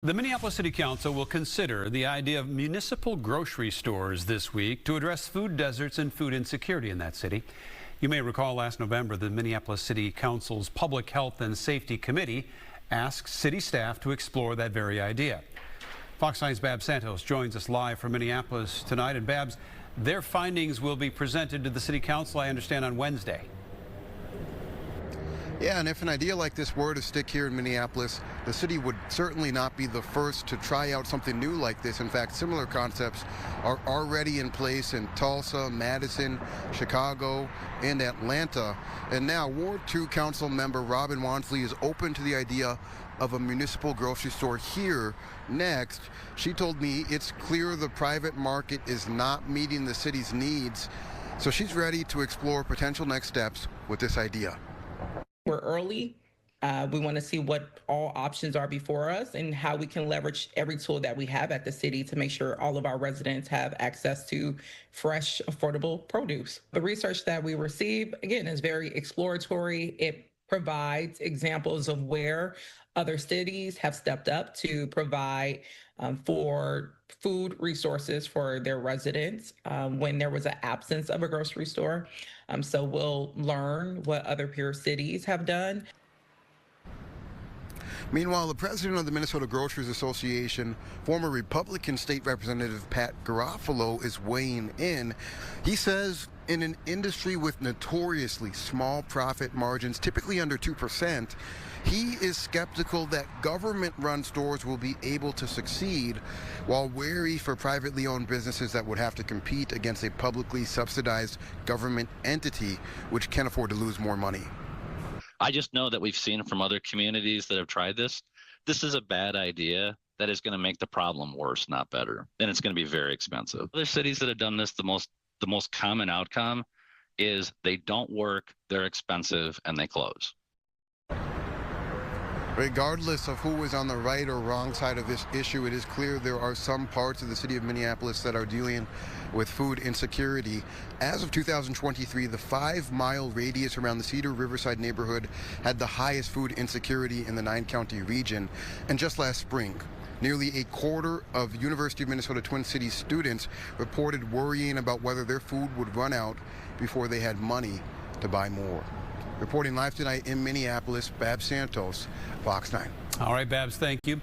The Minneapolis City Council will consider the idea of municipal grocery stores this week to address food deserts and food insecurity in that city. You may recall last November, the Minneapolis City Council's Public Health and Safety Committee asked city staff to explore that very idea. Fox 9's Babs Santos joins us live from Minneapolis tonight. And Babs, their findings will be presented to the City Council, I understand, on Wednesday. Yeah, and if an idea like this were to stick here in Minneapolis, the city would certainly not be the first to try out something new like this. In fact, similar concepts are already in place in Tulsa, Madison, Chicago, and Atlanta. And now Ward 2 Council member Robin Wansley is open to the idea of a municipal grocery store here next. She told me it's clear the private market is not meeting the city's needs, so she's ready to explore potential next steps with this idea. We're early. We want to see what all options are before us and how we can leverage every tool that we have at the city to make sure all of our residents have access to fresh, affordable produce. The research that we receive, again, is very exploratory. It provides examples of where other cities have stepped up to provide for food resources for their residents when there was an absence of a grocery store. So we'll learn what other peer cities have done. Meanwhile, the president of the Minnesota Grocers Association, former Republican State Representative Pat Garofalo, is weighing in. He says in an industry with notoriously small profit margins, typically under 2%, he is skeptical that government-run stores will be able to succeed, while wary for privately owned businesses that would have to compete against a publicly subsidized government entity which can afford to lose more money. I just know that we've seen from other communities that have tried this. This is a bad idea that is going to make the problem worse, not better. And it's going to be very expensive. Other cities that have done this, the most common outcome is they don't work, they're expensive, and they close. Regardless of who is on the right or wrong side of this issue, it is clear there are some parts of the city of Minneapolis that are dealing with food insecurity. As of 2023, the 5-mile radius around the Cedar Riverside neighborhood had the highest food insecurity in the 9-county region. And just last spring, nearly a quarter of University of Minnesota Twin Cities students reported worrying about whether their food would run out before they had money to buy more. Reporting live tonight in Minneapolis, Babs Santos, Fox 9. All right, Babs, thank you.